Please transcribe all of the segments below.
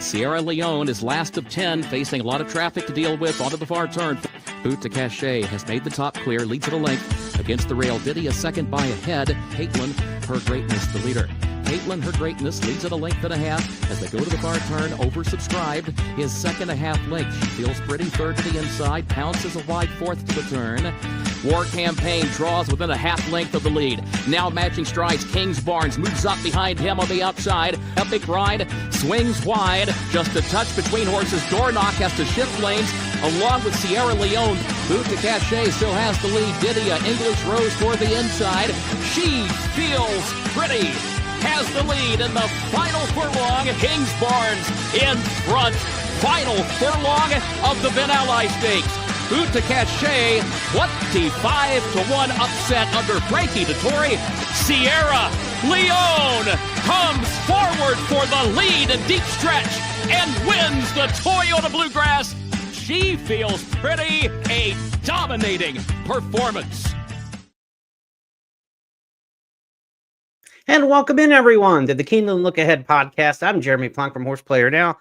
Sierra Leone is last of 10, facing a lot of traffic to deal with onto the far turn. Boot to Cachet has made the top clear, leads at a length. Against the rail, Diddy a second by a head. Caitlin, Her Greatness, the leader. Caitlin, Her Greatness leads at a length and a half as they go to the far turn, oversubscribed. His second and a half length. She feels pretty, third to the inside, pounces a wide fourth to the turn. War Campaign draws within a half length of the lead. Now matching strides, Kings Barnes moves up behind him on the outside. Epic Ride swings wide, just a touch between horses. Dornock has to shift lanes along with Sierra Leone. Boot to Cachet still has the lead. Didia, English Rose toward the inside. She Feels Pretty has the lead in the final furlong. Kings Barnes in front. Final furlong of the Ben Ally Stakes. Boot to Cachet, 25-1 upset under Frankie Dettori. Sierra Leone comes forward for the lead in deep stretch and wins the Toyota Bluegrass. She Feels Pretty, a dominating performance. And welcome in, everyone, to the Keeneland Look Ahead podcast. I'm Jeremy Plonk from Horse Player Now,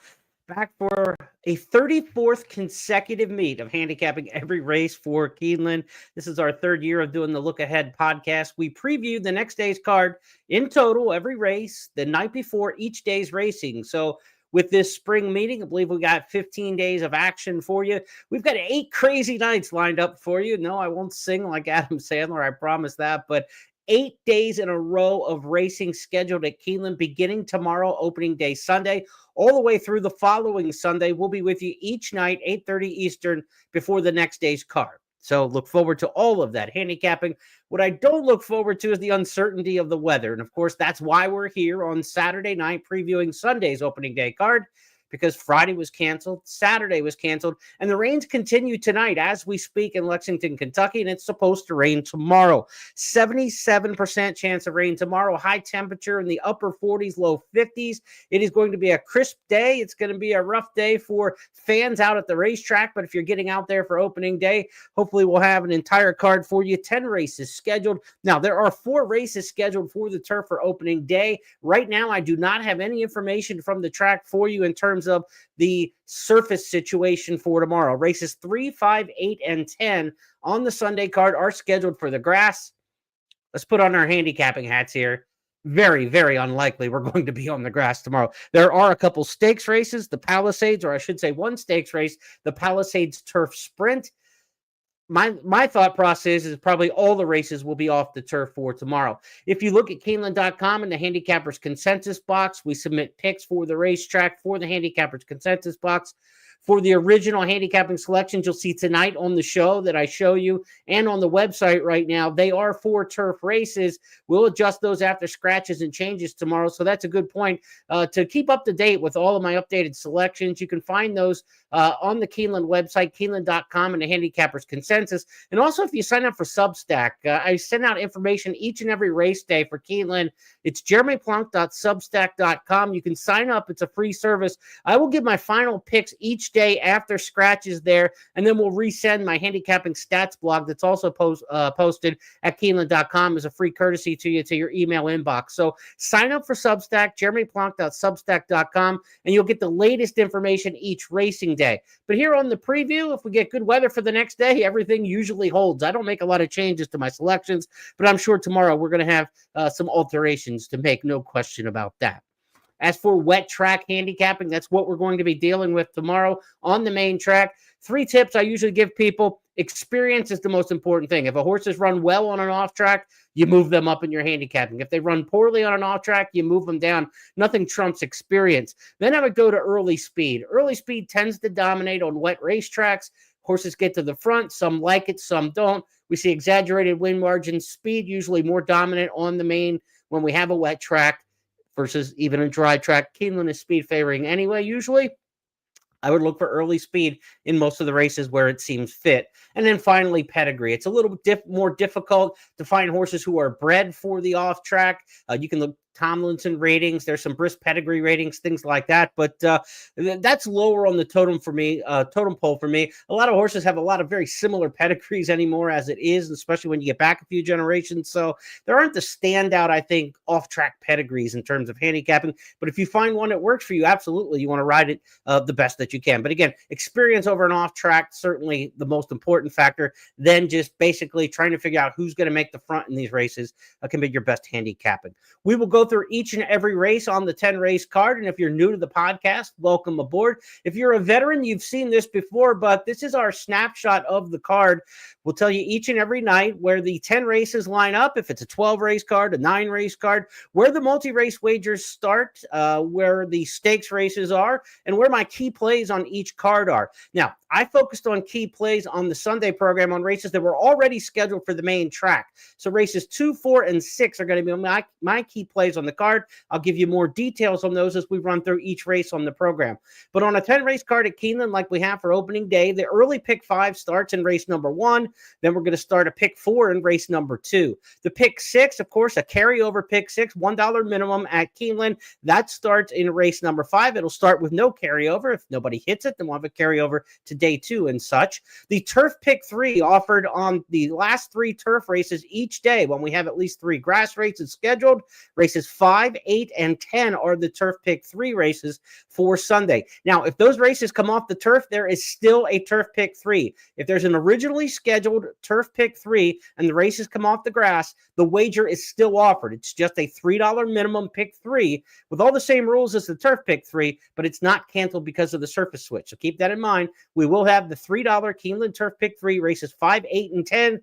back for a 34th consecutive meet of handicapping every race for Keeneland. This is our third year of doing the Look Ahead podcast. We preview the next day's card in total, every race, the night before each day's racing. So with this spring meeting, I believe we got 15 days of action for you. We've got 8 crazy nights lined up for you. No, I won't sing like Adam Sandler, I promise that, but 8 days in a row of racing scheduled at Keeneland, beginning tomorrow, opening day Sunday, all the way through the following Sunday. We'll be with you each night, 8:30 Eastern, before the next day's card. So look forward to all of that handicapping. What I don't look forward to is the uncertainty of the weather. And of course, that's why we're here on Saturday night previewing Sunday's opening day card, because Friday was canceled, Saturday was canceled, and the rains continue tonight as we speak in Lexington, Kentucky, and it's supposed to rain tomorrow. 77% chance of rain tomorrow, high temperature in the upper 40s, low 50s. It is going to be a crisp day. It's going to be a rough day for fans out at the racetrack, but if you're getting out there for opening day, hopefully we'll have an entire card for you. 10 races scheduled. Now, there are 4 races scheduled for the turf for opening day. Right now, I do not have any information from the track for you in terms of the surface situation for tomorrow. Races 3, 5, 8, and 10 on the Sunday card are scheduled for the grass. Let's put on our handicapping hats here. Very, very unlikely we're going to be on the grass tomorrow. There are a couple stakes races, the Palisades, or I should say one stakes race, the Palisades Turf Sprint. My thought process is probably all the races will be off the turf for tomorrow. If you look at Keeneland.com in the Handicappers Consensus box, we submit picks for the racetrack for the Handicappers Consensus box. For the original handicapping selections you'll see tonight on the show that I show you and on the website right now, they are 4 turf races. We'll adjust those after scratches and changes tomorrow. So that's a good point to keep up to date with all of my updated selections. You can find those on the Keeneland website, Keeneland.com, and the Handicappers Consensus. And also, if you sign up for Substack, I send out information each and every race day for Keeneland. It's jeremyplonk.substack.com. You can sign up. It's a free service. I will give my final picks each day after scratches there, and then we'll resend my handicapping stats blog that's also posted at Keeneland.com as a free courtesy to you to your email inbox. So sign up for Substack, jeremyplonk.substack.com, and you'll get the latest information each racing day. But here on the preview, if we get good weather for the next day, everything usually holds. I don't make a lot of changes to my selections, but I'm sure tomorrow we're going to have some alterations to make, no question about that. As for wet track handicapping, that's what we're going to be dealing with tomorrow on the main track. 3 tips I usually give people. Experience is the most important thing. If a horse has run well on an off track, you move them up in your handicapping. If they run poorly on an off track, you move them down. Nothing trumps experience. Then I would go to early speed. Early speed tends to dominate on wet racetracks. Horses get to the front. Some like it, some don't. We see exaggerated win margins. Speed usually more dominant on the main when we have a wet track versus even a dry track. Keeneland is speed favoring anyway, usually. I would look for early speed in most of the races where it seems fit. And then finally, pedigree. It's a little more difficult to find horses who are bred for the off track. You can look Tomlinson ratings. There's some brisk pedigree ratings, things like that. But that's lower on the totem for me, totem pole for me. A lot of horses have a lot of very similar pedigrees anymore as it is, especially when you get back a few generations. So there aren't the standout, I think, off-track pedigrees in terms of handicapping. But if you find one that works for you, absolutely, you want to ride it the best that you can. But again, experience over an off-track, certainly the most important factor. Then just basically trying to figure out who's going to make the front in these races can be your best handicapping. We will go through each and every race on the 10 race card. And if you're new to the podcast, welcome aboard. If you're a veteran, you've seen this before, but this is our snapshot of the card. We'll tell you each and every night where the 10 races line up, if it's a 12 race card, a 9 race card, where the multi-race wagers start, where the stakes races are, and where my key plays on each card are. Now, I focused on key plays on the Sunday program on races that were already scheduled for the main track. So races 2, 4, and 6 are going to be my key plays on the card. I'll give you more details on those as we run through each race on the program. But on a 10-race card at Keeneland, like we have for opening day, the early pick 5 starts in race number 1. Then we're going to start a pick 4 in race number 2. The pick 6, of course, a carryover pick 6, $1 minimum at Keeneland. That starts in race number 5. It'll start with no carryover. If nobody hits it, then we'll have a carryover to day 2 and such. The turf pick 3 offered on the last 3 turf races each day when we have at least 3 grass races scheduled. Races 5, 8, and 10 are the turf pick 3 races for Sunday. Now, if those races come off the turf, there is still a turf pick 3. If there's an originally scheduled turf pick 3 and the races come off the grass, the wager is still offered. It's just a $3 minimum pick 3 with all the same rules as the turf pick 3, but it's not canceled because of the surface switch. So keep that in mind. We will have the $3 Keeneland turf pick 3 races 5, 8, and 10.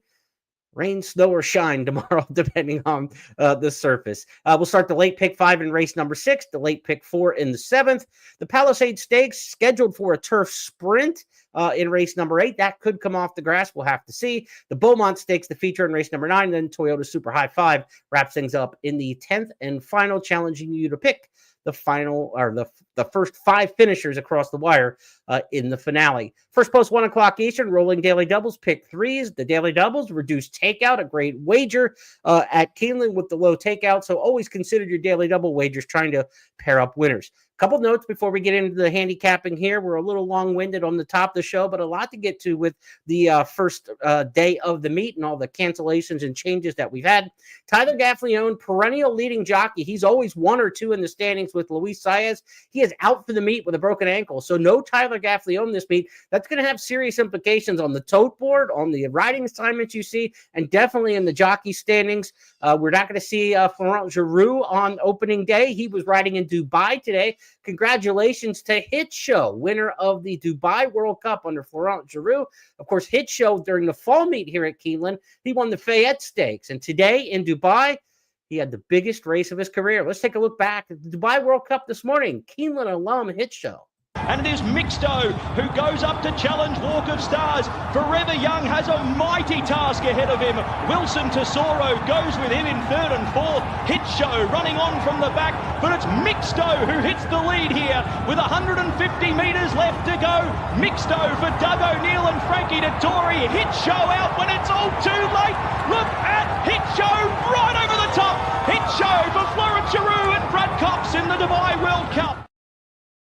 Rain, snow, or shine tomorrow, depending on the surface. We'll start the late pick 5 in race number 6, the late pick 4 in the 7th. The Palisade Stakes scheduled for a turf sprint in race number 8. That could come off the grass. We'll have to see. The Beaumont Stakes, the feature in race number 9. Then Toyota Super High 5 wraps things up in the 10th and final, challenging you to pick the final or the first 5 finishers across the wire in the finale. First post 1 o'clock Eastern, rolling daily doubles, pick 3s. The daily doubles, reduced takeout, a great wager at Keeneland with the low takeout. So always consider your daily double wagers trying to pair up winners. Couple notes before we get into the handicapping here. We're a little long-winded on the top of the show, but a lot to get to with the first day of the meet and all the cancellations and changes that we've had. Tyler Gaffalione, perennial leading jockey. He's always 1 or 2 in the standings with Luis Saez. He is out for the meet with a broken ankle, so no Tyler Gaffalione this meet. That's going to have serious implications on the tote board, on the riding assignments you see, and definitely in the jockey standings. We're not going to see Florent Giroux on opening day. He was riding in Dubai today. Congratulations to Hit Show, winner of the Dubai World Cup under Florent Giroux. Of course, Hit Show during the fall meet here at Keeneland, he won the Fayette Stakes. And today in Dubai, he had the biggest race of his career. Let's take a look back at the Dubai World Cup this morning. Keeneland alum Hit Show. And it is Mixto who goes up to challenge Walk of Stars. Forever Young has a mighty task ahead of him. Wilson Tesoro goes with him in 3rd and 4th. Hit Show running on from the back, but it's Mixto who hits the lead here with 150 metres left to go. Mixto for Doug O'Neill and Frankie Dettori. Hit Show out when it's all too late. Look at Hit Show right over the top. Hit Show for Florent Giroux and Brad Cox in the Dubai World Cup.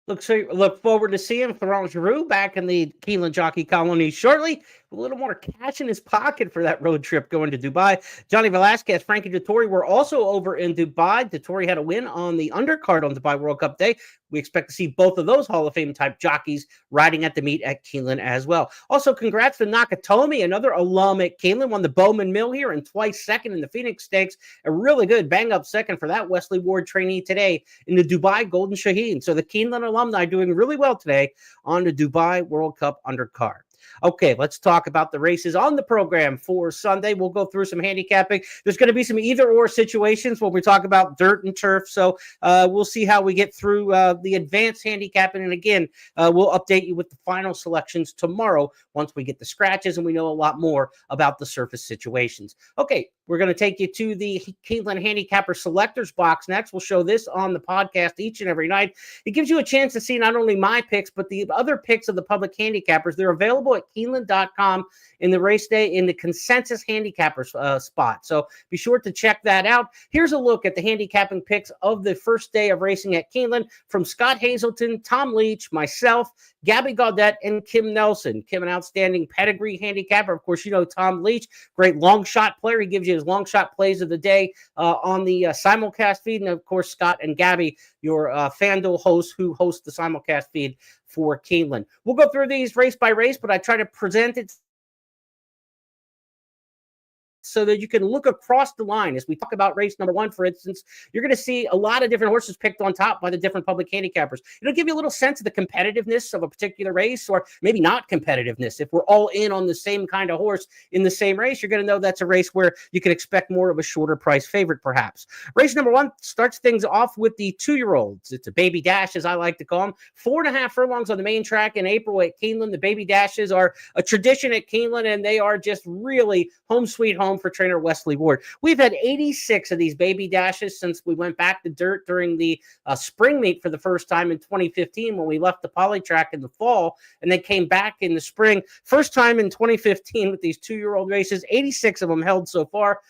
Look forward to seeing Florent Giroux back in the Keeneland Jockey Colony shortly. A little more cash in his pocket for that road trip going to Dubai. Johnny Velasquez, Frankie Dettori were also over in Dubai. Dettori had a win on the undercard on Dubai World Cup Day. We expect to see both of those Hall of Fame type jockeys riding at the meet at Keeneland as well. Also, congrats to Nakatomi, another alum at Keeneland, won the Bowman Mill here and twice second in the Phoenix Stakes. A really good bang-up second for that Wesley Ward trainee today in the Dubai Golden Shaheen. So the Keeneland alumni doing really well today on the Dubai World Cup undercard. Okay, let's talk about the races on the program for Sunday. We'll go through some handicapping. There's going to be some either-or situations when we talk about dirt and turf, so we'll see how we get through the advanced handicapping. And again, we'll update you with the final selections tomorrow once we get the scratches and we know a lot more about the surface situations. Okay, we're going to take you to the Keeneland Handicapper Selectors box next. We'll show this on the podcast each and every night. It gives you a chance to see not only my picks, but the other picks of the public handicappers. They're available at Keeneland.com in the race day in the consensus handicappers spot. So be sure to check that out. Here's a look at the handicapping picks of the first day of racing at Keeneland from Scott Hazelton, Tom Leach, myself, Gabby Gaudette, and Kim Nelson. Kim, an outstanding pedigree handicapper. Of course, you know Tom Leach, great long shot player. He gives you his long shot plays of the day on the simulcast feed. And of course, Scott and Gabby, your FanDuel hosts who host the simulcast feed for Keeneland. We'll go through these race by race, but I try to present it so that you can look across the line. As we talk about race number 1, for instance, you're going to see a lot of different horses picked on top by the different public handicappers. It'll give you a little sense of the competitiveness of a particular race, or maybe not competitiveness. If we're all in on the same kind of horse in the same race, you're going to know that's a race where you can expect more of a shorter price favorite, perhaps. Race number 1 starts things off with the 2-year-olds. It's a baby dash, as I like to call them. 4.5 furlongs on the main track in April at Keeneland. The baby dashes are a tradition at Keeneland, and they are just really home sweet home for trainer Wesley Ward. We've had 86 of these baby dashes since we went back to dirt during the spring meet for the first time in 2015 when we left the poly track in the fall and then came back in the spring. First time in 2015 with these 2-year-old races, 86 of them held so far.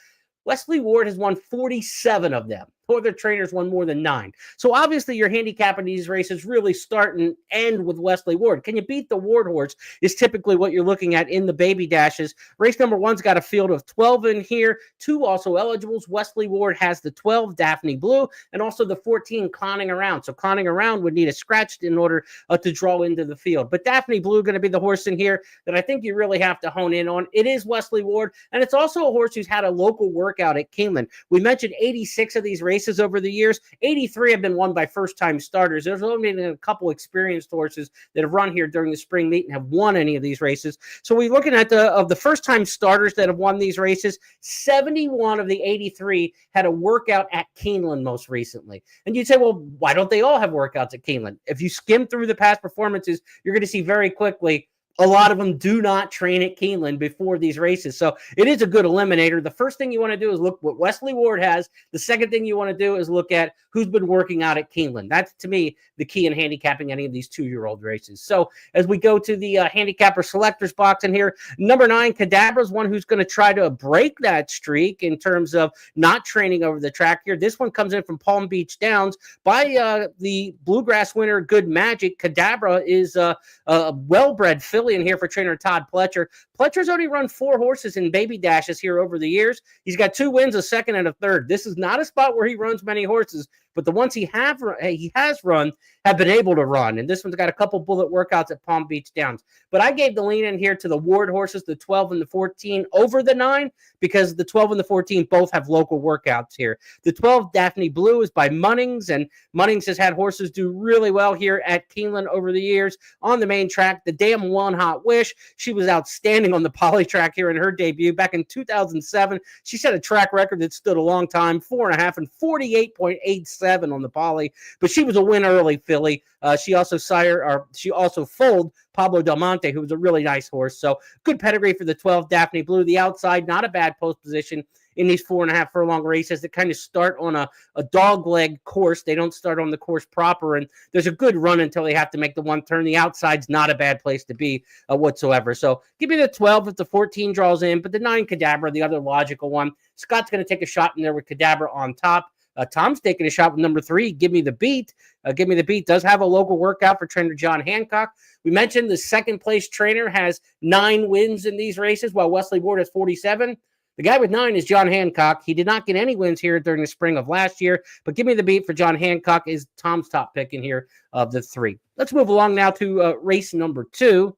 Wesley Ward has won 47 of them. Other trainers won more than 9. So obviously your handicap in these races really start and end with Wesley Ward. Can you beat the Ward horse is typically what you're looking at in the baby dashes. Race number 1's got a field of 12 in here. 2 also eligibles. Wesley Ward has the 12 Daphne Blue and also the 14 Clowning Around. So Clowning Around would need a scratch in order to draw into the field. But Daphne Blue going to be the horse in here that I think you really have to hone in on. It is Wesley Ward, and it's also a horse who's had a local workout at Keeneland. We mentioned 86 of these races over the years. 83 have been won by first-time starters. There's only been a couple experienced horses that have run here during the spring meet and have won any of these races. So we're looking at the first-time starters that have won these races. 71 of the 83 had a workout at Keeneland most recently. And you'd say, well, why don't they all have workouts at Keeneland? If you skim through the past performances, you're going to see very quickly a lot of them do not train at Keeneland before these races. So it is a good eliminator. The first thing you want to do is look what Wesley Ward has. The second thing you want to do is look at who's been working out at Keeneland. That's, to me, the key in handicapping any of these 2-year-old races. So as we go to the handicapper selectors box in here, number 9, Cadabra is one who's going to try to break that streak in terms of not training over the track here. This one comes in from Palm Beach Downs by the Bluegrass winner, Good Magic. Cadabra is a well-bred filly in here for trainer Todd Pletcher. Pletcher's only run 4 horses in baby dashes here over the years. He's got 2 wins, a second and a third. This is not a spot where he runs many horses, but the ones he has run have been able to run. And this one's got a couple bullet workouts at Palm Beach Downs. But I gave the lean in here to the Ward horses, the 12 and the 14 over the 9, because the 12 and the 14 both have local workouts here. The 12 Daphne Blue is by Munnings, and Munnings has had horses do really well here at Keeneland over the years on the main track. The Damn One Hot Wish, she was outstanding on the poly track here in her debut back in 2007. She set a track record that stood a long time, 4.5 and 48.87 on the poly, but she was a win early filly. She also foaled Pablo Del Monte, who was a really nice horse. So good pedigree for the 12 Daphne Blue. The outside, not a bad post position in these 4.5 furlong races that kind of start on a dog leg course. They don't start on the course proper, and there's a good run until they have to make the one turn. The outside's not a bad place to be whatsoever. So give me the 12 if the 14 draws in, but the 9 Cadabra, the other logical one. Scott's going to take a shot in there with Cadabra on top. Tom's taking a shot with number 3, Give Me the Beat. Give Me the Beat does have a local workout for trainer John Hancock. We mentioned the second place trainer has 9 wins in these races, while Wesley Ward has 47. The guy with 9 is John Hancock. He did not get any wins here during the spring of last year, but Give Me the Beat for John Hancock is Tom's top pick in here of the 3. Let's move along now to race number 2.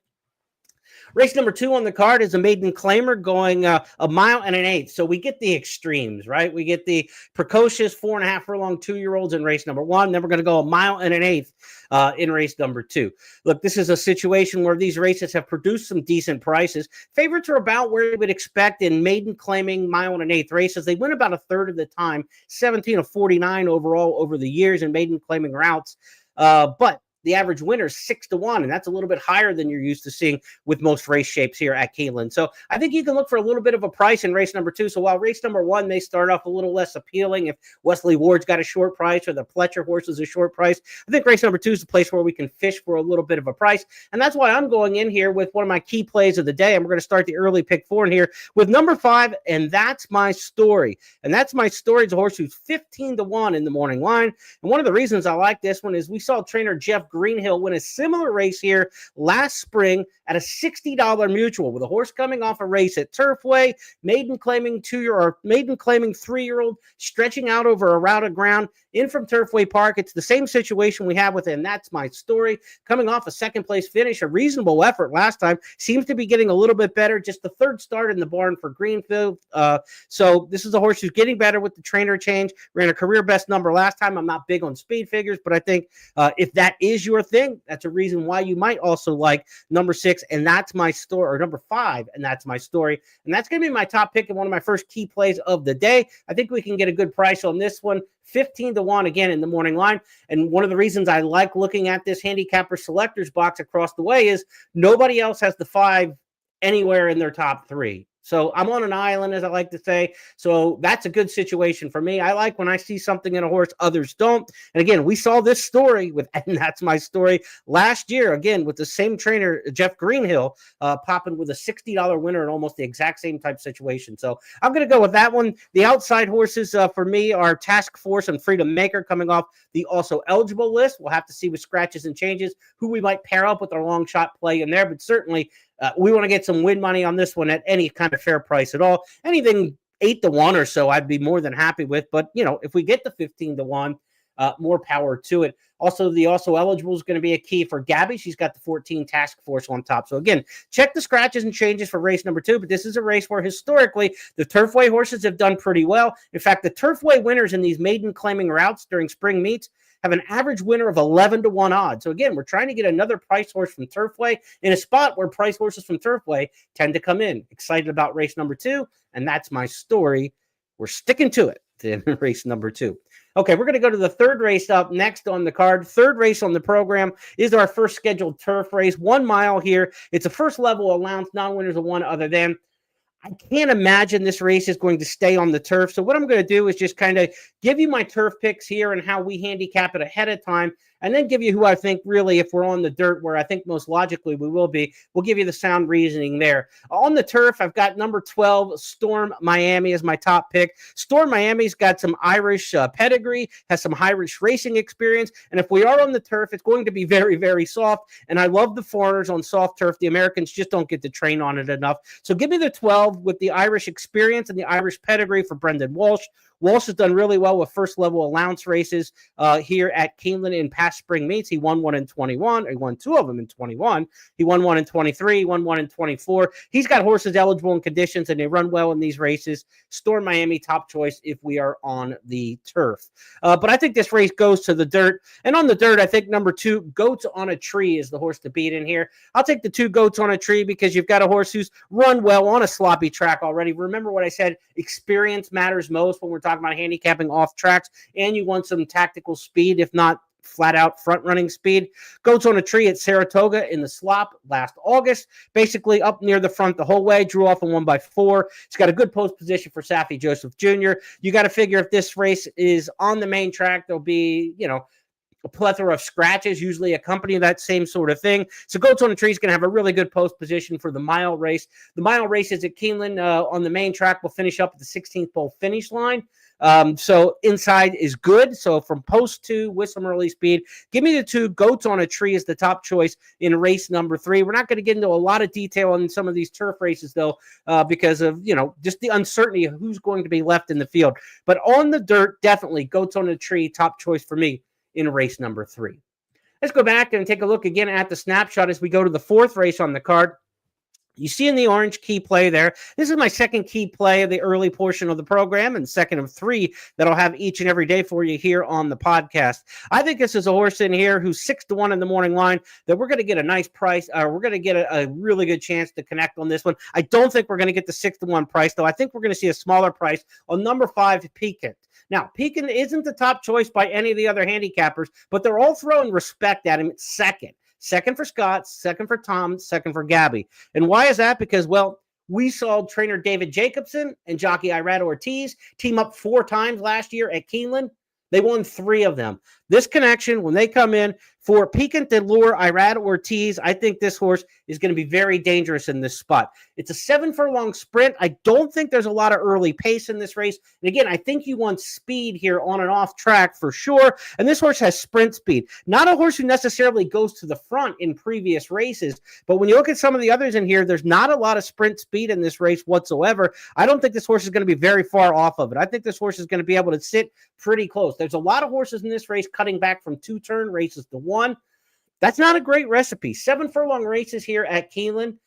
Race number 2 on the card is a maiden claimer going a mile and an eighth. So we get the extremes, right? We get the precocious 4.5 furlong 2-year-olds in race number 1. Then we're going to go a mile and an eighth in race number 2. Look, this is a situation where these races have produced some decent prices. Favorites are about where you would expect in maiden claiming mile and an eighth races. They win about a third of the time, 17 of 49 overall over the years in maiden claiming routes. But the average winner is 6-1, and that's a little bit higher than you're used to seeing with most race shapes here at Keeneland. So I think you can look for a little bit of a price in race number 2. So while race number 1 may start off a little less appealing if Wesley Ward's got a short price or the Pletcher horse is a short price, I think race number 2 is the place where we can fish for a little bit of a price. And that's why I'm going in here with one of my key plays of the day. And we're going to start the early pick 4 in here with number 5, and That's My Story. And That's My Story is a horse who's 15-1 in the morning line. And one of the reasons I like this one is we saw trainer Jeff Greenhill win a similar race here last spring at a $60 mutual with a horse coming off a race at Turfway, maiden claiming 3-year-old, stretching out over a route of ground in from Turfway Park. It's the same situation we have with And That's My Story, coming off a second place finish, a reasonable effort last time, seems to be getting a little bit better, just the third start in the barn for Greenfield. So this is a horse who's getting better with the trainer change, ran a career best number last time. I'm not big on speed figures, but I think if that is your thing, that's a reason why you might also like number 6, And That's My Story, or number 5, And That's My Story. And that's going to be my top pick and one of my first key plays of the day. I think we can get a good price on this one, 15-1 again in the morning line. And one of the reasons I like looking at this handicapper selectors box across the way is nobody else has the 5 anywhere in their top 3. So I'm on an island, as I like to say. So that's a good situation for me. I like when I see something in a horse others don't. And again, we saw this story with And That's My Story last year, again, with the same trainer, Jeff Greenhill, popping with a $60 winner in almost the exact same type situation. So I'm going to go with that one. The outside horses for me are Task Force and Freedom Maker, coming off the also eligible list. We'll have to see with scratches and changes who we might pair up with our long shot play in there. But certainly, we want to get some win money on this one at any kind of fair price at all. Anything 8-1 or so, I'd be more than happy with. But, if we get the 15-1, more power to it. Also, the also eligible is going to be a key for Gabby. She's got the 14 Task Force on top. So, again, check the scratches and changes for race number 2. But this is a race where historically the Turfway horses have done pretty well. In fact, the Turfway winners in these maiden claiming routes during spring meets have an average winner of 11-1 odds. So again, we're trying to get another price horse from Turfway in a spot where price horses from Turfway tend to come in. Excited about race number 2, and That's My Story. We're sticking to it in race number 2. Okay, we're going to go to the third race up next on the card. Third race on the program is our first scheduled turf race, 1 mile here. It's a first level allowance, non-winners of 1 other than. I can't imagine this race is going to stay on the turf. So what I'm going to do is just kind of give you my turf picks here and how we handicap it ahead of time, and then give you who I think really, if we're on the dirt, where I think most logically we will be, we'll give you the sound reasoning there. On the turf, I've got number 12, Storm Miami as my top pick. Storm Miami's got some Irish pedigree, has some Irish racing experience, and if we are on the turf, it's going to be very, very soft, and I love the foreigners on soft turf. The Americans just don't get to train on it enough. So give me the 12 with the Irish experience and the Irish pedigree for Brendan Walsh. Walsh has done really well with first-level allowance races here at Keeneland in past spring meets. He won one in 21. He won 2 of them in 21. He won one in 23. He won one in 24. He's got horses eligible in conditions, and they run well in these races. Storm Miami, top choice if we are on the turf. But I think this race goes to the dirt. And on the dirt, I think number 2, Goats on a Tree is the horse to beat in here. I'll take the 2 Goats on a Tree because you've got a horse who's run well on a sloppy track already. Remember what I said, experience matters most when we're talking about handicapping off tracks, and you want some tactical speed, if not flat out front running speed. Goats on a Tree at Saratoga in the slop last August, basically up near the front the whole way, drew off and won by 4. It's got a good post position for Saffie Joseph Jr. You got to figure if this race is on the main track, there'll be, a plethora of scratches usually accompany that same sort of thing. So Goats on a Tree is going to have a really good post position for the mile race. The mile race is at Keeneland on the main track. We'll finish up at the 16th pole finish line. So inside is good. So from post 2 with some early speed, give me the 2 Goats on a Tree as the top choice in race number 3. We're not going to get into a lot of detail on some of these turf races though, because of, just the uncertainty of who's going to be left in the field. But on the dirt, definitely Goats on a Tree, top choice for me in race number 3. Let's go back and take a look again at the snapshot as we go to the 4th race on the card. You see in the orange key play there, this is my second key play of the early portion of the program and second of 3 that I'll have each and every day for you here on the podcast. I think this is a horse in here who's 6-1 in the morning line that we're going to get a nice price. We're going to get a really good chance to connect on this one. I don't think we're going to get the 6-1 price, though. I think we're going to see a smaller price on number 5, Peakant. Now, Pekin isn't the top choice by any of the other handicappers, but they're all throwing respect at him at second. Second for Scott, second for Tom, second for Gabby. And why is that? Because, well, we saw trainer David Jacobson and jockey Irad Ortiz team up 4 times last year at Keeneland. They won 3 of them. This connection, when they come in for Pekin to lure Irad Ortiz, I think this horse is going to be very dangerous in this spot. It's a 7-furlong sprint. I don't think there's a lot of early pace in this race. And again, I think you want speed here on and off track for sure. And this horse has sprint speed. Not a horse who necessarily goes to the front in previous races. But when you look at some of the others in here, there's not a lot of sprint speed in this race whatsoever. I don't think this horse is going to be very far off of it. I think this horse is going to be able to sit pretty close. There's a lot of horses in this race cutting back from 2-turn races to 1. That's not a great recipe. 7-furlong races here at Keeneland.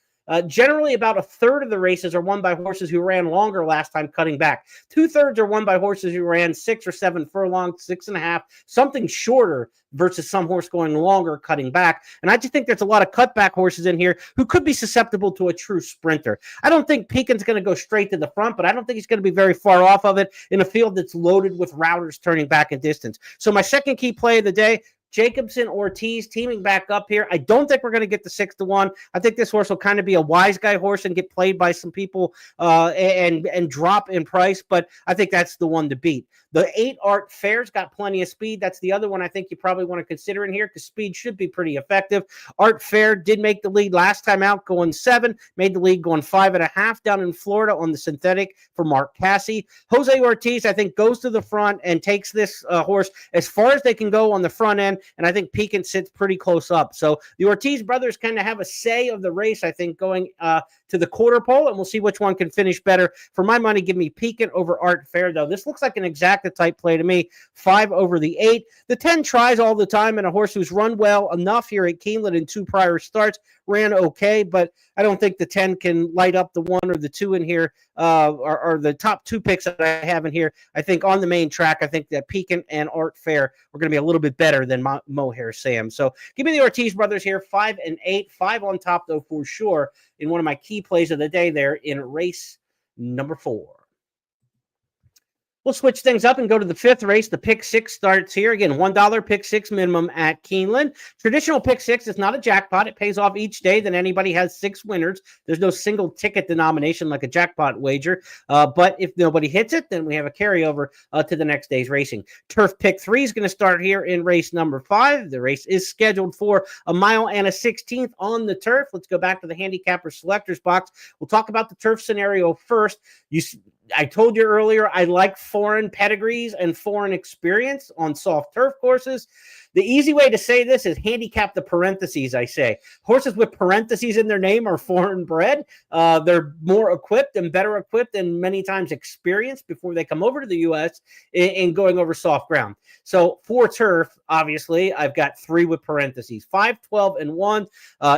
Generally, about a third of the races are won by horses who ran longer last time cutting back. 2/3 are won by horses who ran 6 or 7 furlongs, 6.5, something shorter versus some horse going longer cutting back. And I just think there's a lot of cutback horses in here who could be susceptible to a true sprinter. I don't think Pekin's going to go straight to the front, but I don't think he's going to be very far off of it in a field that's loaded with routers turning back in distance. So my second key play of the day, Jacobson, Ortiz teaming back up here. I don't think we're going to get the 6-1. I think this horse will kind of be a wise guy horse and get played by some people and drop in price, but I think that's the one to beat. The 8 Art Fair's got plenty of speed. That's the other one I think you probably want to consider in here because speed should be pretty effective. Art Fair did make the lead last time out going 7, made the lead going 5.5 down in Florida on the synthetic for Mark Cassie. Jose Ortiz, I think, goes to the front and takes this horse as far as they can go on the front end, and I think Pekin sits pretty close up. So the Ortiz brothers kind of have a say of the race, I think, going to the quarter pole, and we'll see which one can finish better. For my money, give me Pekin over Art Fair, though. This looks like an exact type play to me. 5 over the 8. The 10 tries all the time, and a horse who's run well enough here at Keeneland in 2 prior starts, ran okay, but I don't think the 10 can light up the 1 or the 2 in here, or the top 2 picks that I have in here. I think on the main track, I think that Pekin and Art Fair are going to be a little bit better than Mohair Sam. So give me the Ortiz brothers here, 5 and 8. 5 on top, though, for sure, in one of my key plays of the day there in race number 4. We'll switch things up and go to the 5th race. The pick 6 starts here. Again, $1 pick 6 minimum at Keeneland. Traditional pick 6 is not a jackpot. It pays off each day that anybody has 6 winners. There's no single ticket denomination like a jackpot wager. But if nobody hits it, then we have a carryover to the next day's racing. Turf pick 3 is going to start here in race number 5. The race is scheduled for 1 mile and 1/16 on the turf. Let's go back to the handicapper selectors box. We'll talk about the turf scenario first. I told you earlier, I like foreign pedigrees and foreign experience on soft turf courses. The easy way to say this is handicap the parentheses, I say. Horses with parentheses in their name are foreign bred. They're more equipped and better equipped and many times experienced before they come over to the U.S. in going over soft ground. So for turf, obviously, I've got 3 with parentheses, 5, 12, and 1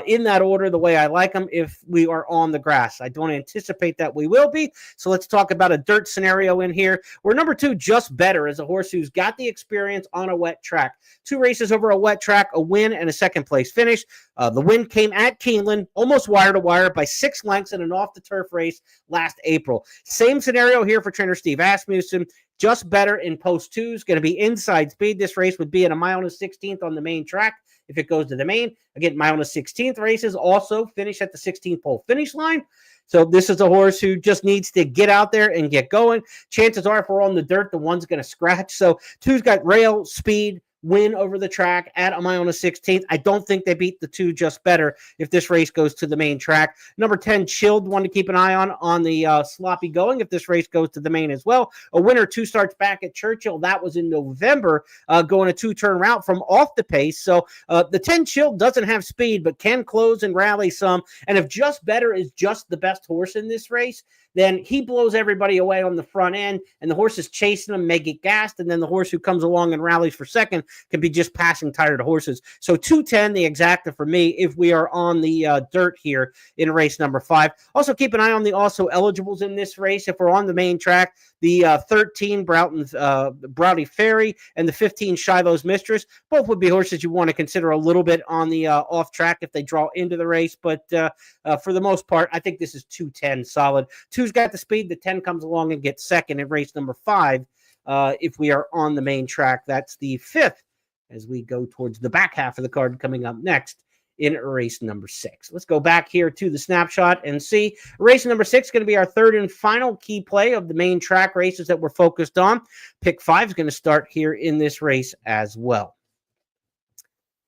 in that order, the way I like them if we are on the grass. I don't anticipate that we will be. So let's talk about a dirt scenario in here where number 2, Just Better, is a horse who's got the experience on a wet track. 2 races over a wet track, a win and a second place finish. The win came at Keeneland, almost wire to wire by 6 lengths in an off the turf race last April. Same scenario here for trainer Steve Asmussen. Just Better in post 2 is going to be inside speed. This race would be at 1 mile and 1/16 on the main track if it goes to the main. Again, 1 mile and 1/16 races also finish at the 16th pole finish line. So this is a horse who just needs to get out there and get going. Chances are if we're on the dirt, the 1's going to scratch. So 2's got rail, speed, win over the track at 1 mile and 1/16. I don't think they beat the 2 Just Better if this race goes to the main track. Number 10, Chilled, one to keep an eye on the sloppy going if this race goes to the main as well. A winner 2 starts back at Churchill. That was in November, going a 2-turn route from off the pace. So the 10 Chilled doesn't have speed, but can close and rally some. And if Just Better is just the best horse in this race, then he blows everybody away on the front end, and the horses chasing him may get gassed, and then the horse who comes along and rallies for second can be just passing tired horses. So 210, the exacta for me, if we are on the dirt here in race number 5. Also keep an eye on the also eligibles in this race. If we're on the main track, the 13 Browdy Ferry and the 15 Shiloh's Mistress, both would be horses you want to consider a little bit on the off track if they draw into the race. But for the most part, I think this is 210 solid. 2's got the speed. The 10 comes along and gets second in race number 5 if we are on the main track. That's the 5th as we go towards the back half of the card coming up next in race number 6. Let's go back here to the snapshot and see. Race number 6 is going to be our third and final key play of the main track races that we're focused on. Pick 5 is going to start here in this race as well.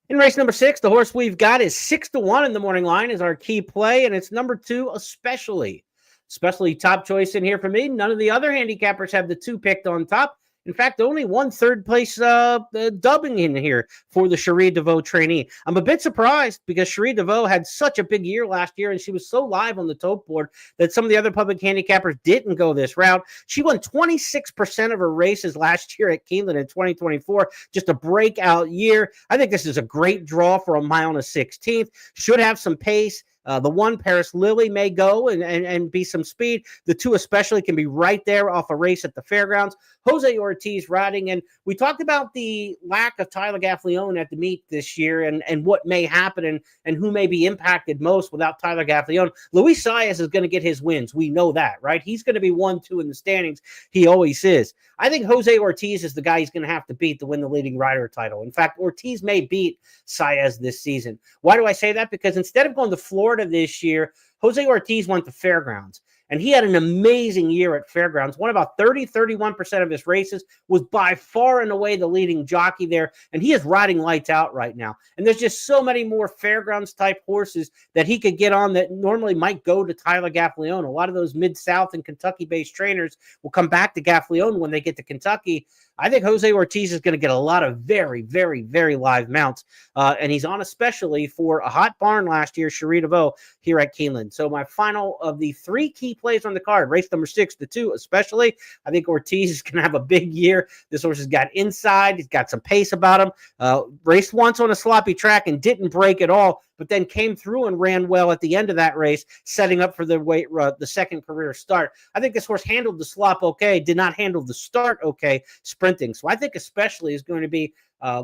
In race number 6, the horse we've got is 6-1 in the morning line is our key play, and it's number 2, Especially top choice in here for me. None of the other handicappers have the 2 picked on top. In fact, only one third place dubbing in here for the Cherie DeVaux trainee. I'm a bit surprised because Cherie DeVaux had such a big year last year, and she was so live on the tote board that some of the other public handicappers didn't go this route. She won 26% of her races last year at Keeneland in 2024. Just a breakout year. I think this is a great draw for a mile and a 16th. Should have some pace. The 1, Paris Lily, may go and be some speed. The 2 especially can be right there off a race at the fairgrounds. Jose Ortiz riding, and we talked about the lack of Tyler Gaffalione at the meet this year and what may happen and who may be impacted most without Tyler Gaffalione. Luis Saez is going to get his wins. We know that, right? He's going to be 1-2 in the standings. He always is. I think Jose Ortiz is the guy he's going to have to beat to win the leading rider title. In fact, Ortiz may beat Saez this season. Why do I say that? Because instead of going to Florida this year, Jose Ortiz went to Fairgrounds. And he had an amazing year at Fairgrounds. Won about 31% of his races, was by far and away the leading jockey there. And he is riding lights out right now. And there's just so many more Fairgrounds-type horses that he could get on that normally might go to Tyler Gaffalione. A lot of those Mid-South and Kentucky-based trainers will come back to Gaffalione when they get to Kentucky. I think Jose Ortiz is going to get a lot of very, very, very live mounts. And he's on especially for a hot barn last year, Cherie DeVaux, here at Keeneland. So my final of the 3 key plays on the card, race number 6, the 2 especially. I think Ortiz is going to have a big year. This horse has got inside. He's got some pace about him. Raced once on a sloppy track and didn't break at all, but then came through and ran well at the end of that race, setting up for the second career start. I think this horse handled the slop okay, did not handle the start okay, sprinting. So I think especially is going to be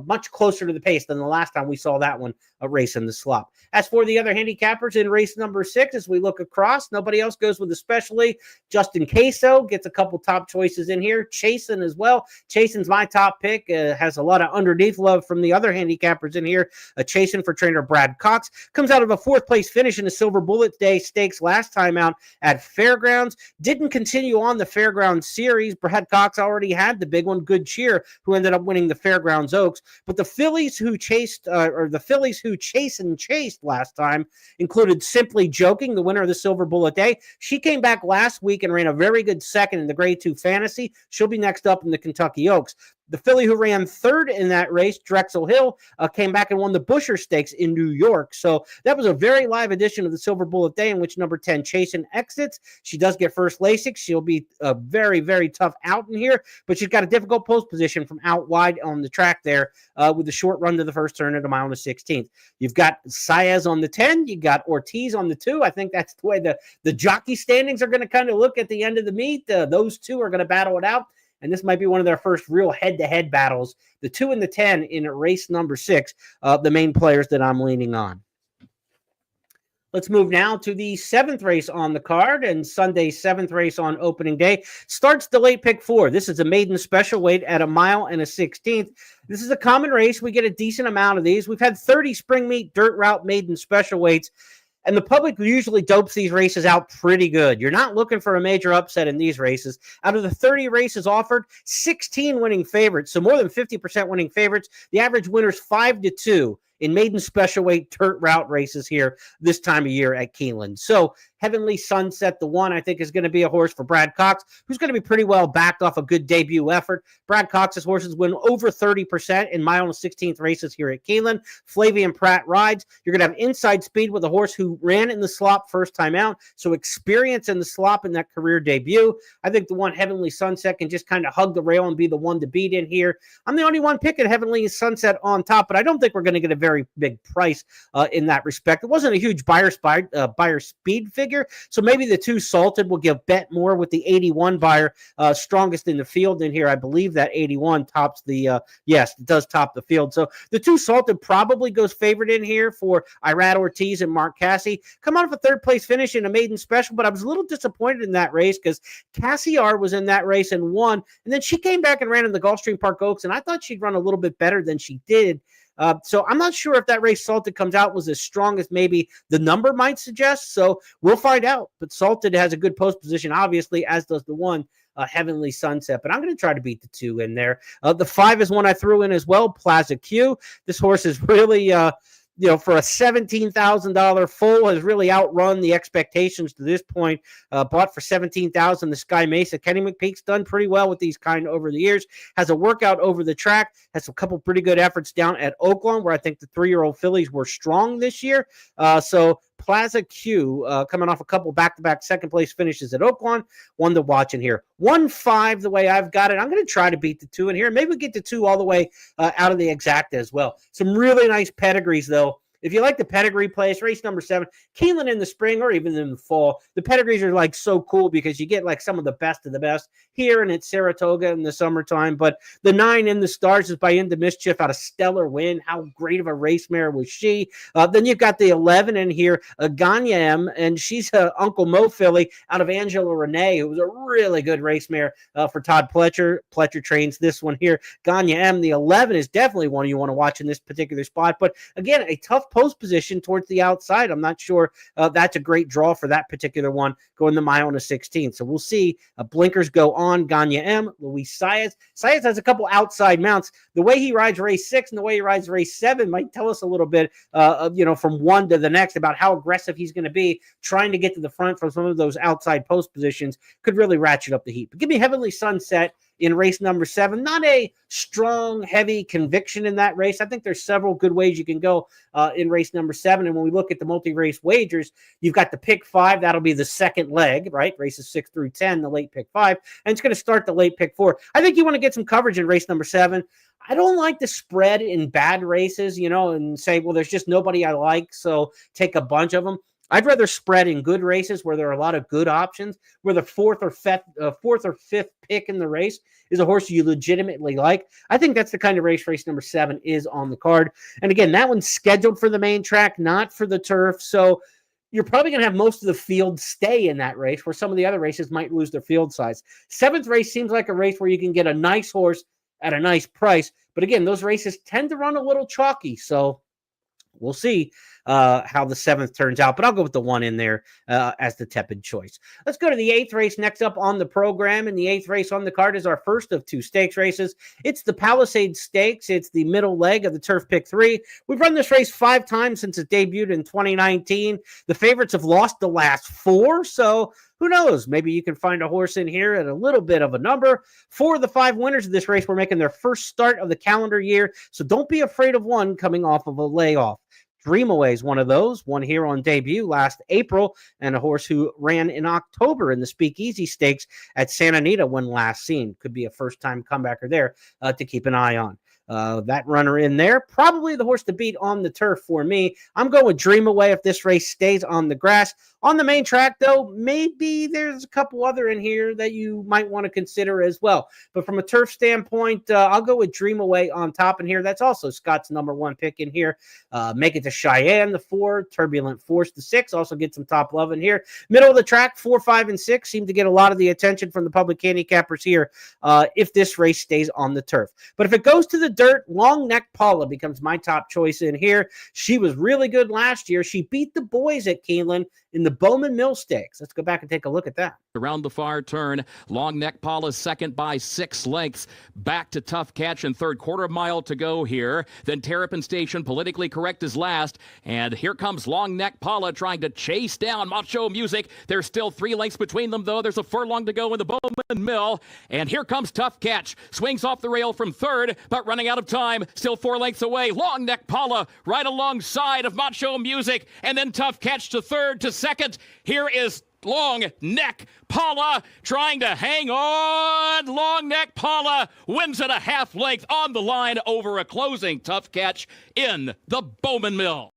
much closer to the pace than the last time we saw that one race in the slop. As for the other handicappers in race number 6, as we look across, nobody else goes with especially. Justin Queso gets a couple top choices in here. Chasen as well. Chasen's my top pick. Has a lot of underneath love from the other handicappers in here. Chasen for trainer Brad Cox. Comes out of a 4th place finish in the Silver Bullet Day Stakes last time out at Fairgrounds. Didn't continue on the Fairgrounds series. Brad Cox already had the big one, Good Cheer, who ended up winning the Fairgrounds Oaks. But the fillies who chased last time included Simply Joking, the winner of the Silver Bullet Day. She came back last week and ran a very good second in the Grade 2 Fantasy. She'll be next up in the Kentucky Oaks. The filly who ran 3rd in that race, Drexel Hill, came back and won the Busher Stakes in New York. So that was a very live edition of the Silver Bullet Day in which number 10, Chasen, exits. She does get first Lasix. She'll be a very, very tough out in here, but she's got a difficult post position from out wide on the track there with the short run to the first turn at a mile and a 16th. You've got Saez on the 10. You got Ortiz on the 2. I think that's the way the jockey standings are going to kind of look at the end of the meet. Those 2 are going to battle it out. And this might be one of their first real head-to-head battles. The 2 and the 10 in race number 6, the main players that I'm leaning on. Let's move now to the 7th race on the card, and Sunday's 7th race on opening day starts the late pick 4. This is a maiden special weight at a mile and a 16th. This is a common race. We get a decent amount of these. We've had 30 spring meet dirt route maiden special weights. And the public usually dopes these races out pretty good. You're not looking for a major upset in these races. Out of the 30 races offered, 16 winning favorites, so more than 50% winning favorites. The average winner's 5-2 in maiden special weight dirt route races here this time of year at Keeneland. So Heavenly Sunset, the 1, I think is going to be a horse for Brad Cox, who's going to be pretty well backed off a good debut effort. Brad Cox's horses win over 30% in mile and 16th races here at Keeneland. Flavian Pratt rides. You're going to have inside speed with a horse who ran in the slop first time out, so experience in the slop in that career debut. I think the 1, Heavenly Sunset, can just kind of hug the rail and be the one to beat in here. I'm the only one picking Heavenly Sunset on top, but I don't think we're going to get a very very big price in that respect. It wasn't a huge buyer speed figure, so maybe the 2 Salted will give bet more with the 81 buyer strongest in the field in here. I believe that 81 tops the yes, it does top the field. So the 2 Salted probably goes favorite in here for Irad Ortiz and Mark Cassie. Come out of a 3rd place finish in a maiden special, but I was a little disappointed in that race because Cassiar was in that race and won, and then she came back and ran in the Gulfstream Park Oaks, and I thought she'd run a little bit better than she did. So I'm not sure if that race Salted comes out was as strong as maybe the number might suggest. So we'll find out. But Salted has a good post position, obviously, as does the 1 Heavenly Sunset. But I'm going to try to beat the 2 in there. The 5 is one I threw in as well, Plaza Q. This horse is really for a $17,000 full, has really outrun the expectations to this point. Bought for $17,000, the Sky Mesa. Kenny McPeak's done pretty well with these kind over the years. Has a workout over the track. Has a couple pretty good efforts down at Oaklawn, where I think the 3-year-old fillies were strong this year. So Plaza Q, coming off a couple back-to-back 2nd place finishes at Oaklawn. One to watch in here. 1-5, the way I've got it. I'm going to try to beat the 2 in here. Maybe we get the 2 all the way out of the exacta as well. Some really nice pedigrees, though. If you like the pedigree plays, race number 7, Keeneland in the spring or even in the fall, the pedigrees are like so cool because you get like some of the best of the best here and at Saratoga in the summertime. But the 9 in the Stars is by Into Mischief out of Stellar Win. How great of a race mare was she? Then you've got the 11 in here, Ganya M, and she's Uncle Mo filly out of Angela Renee, who was a really good race mare for Todd Pletcher. Pletcher trains this one here. Ganya M, the 11 is definitely one you want to watch in this particular spot. But again, a tough post position towards the outside. I'm not sure that's a great draw for that particular one, going the mile and a 16. So we'll see. Blinkers go on. Ganya M, Luis Saez. Saez has a couple outside mounts. The way he rides race 6 and the way he rides race 7 might tell us a little bit, from one to the next about how aggressive he's going to be trying to get to the front from some of those outside post positions. Could really ratchet up the heat. But give me Heavenly Sunset in race number 7. Not a strong, heavy conviction in that race. I think there's several good ways you can go in race number 7. And when we look at the multi-race wagers, you've got the pick 5. That'll be the second leg, right? Races 6 through 10, the late pick 5. And it's going to start the late pick 4. I think you want to get some coverage in race number 7. I don't like the spread in bad races, and say, well, there's just nobody I like, so take a bunch of them. I'd rather spread in good races where there are a lot of good options, where the 4th or 5th pick in the race is a horse you legitimately like. I think that's the kind of race number 7 is on the card. And again, that one's scheduled for the main track, not for the turf. So you're probably going to have most of the field stay in that race, where some of the other races might lose their field size. 7th race seems like a race where you can get a nice horse at a nice price. But again, those races tend to run a little chalky. So we'll see how the 7th turns out, but I'll go with the 1 in there as the tepid choice. Let's go to the 8th race next up on the program, and the 8th race on the card is our first of 2 stakes races. It's the Palisade Stakes. It's the middle leg of the Turf Pick 3. We've run this race 5 times since it debuted in 2019. The favorites have lost the last 4, so who knows? Maybe you can find a horse in here at a little bit of a number. 4 of the 5 winners of this race were making their first start of the calendar year, so don't be afraid of one coming off of a layoff. Dream Away is one of those, one here on debut last April, and a horse who ran in October in the Speakeasy Stakes at Santa Anita when last seen. Could be a first-time comebacker there to keep an eye on. That runner in there, probably the horse to beat on the turf for me. I'm going with Dream Away if this race stays on the grass. On the main track, though, maybe there's a couple other in here that you might want to consider as well. But from a turf standpoint, I'll go with Dream Away on top in here. That's also Scott's number 1 pick in here. Make It to Cheyenne, the 4. Turbulent Force, the 6. Also get some top love in here. Middle of the track, 4, 5, and 6 seem to get a lot of the attention from the public handicappers here if this race stays on the turf. But if it goes to the dirt, Long Neck Paula becomes my top choice in here. She was really good last year. She beat the boys at Keeneland in the Bowman Mill Stakes. Let's go back and take a look at that. Around the far turn, Long Neck Paula's second by 6 lengths. Back to Tough Catch and third, quarter mile to go here. Then Terrapin Station, Politically Correct is last. And here comes Long Neck Paula trying to chase down Macho Music. There's still 3 lengths between them, though. There's a furlong to go in the Bowman Mill. And here comes Tough Catch. Swings off the rail from third, but running out of time. Still 4 lengths away. Long Neck Paula right alongside of Macho Music. And then Tough Catch to third, to second. Here is Long Neck Paula trying to hang on. Long Neck Paula wins it a half length on the line over a closing tough catch in the Bowman Mill.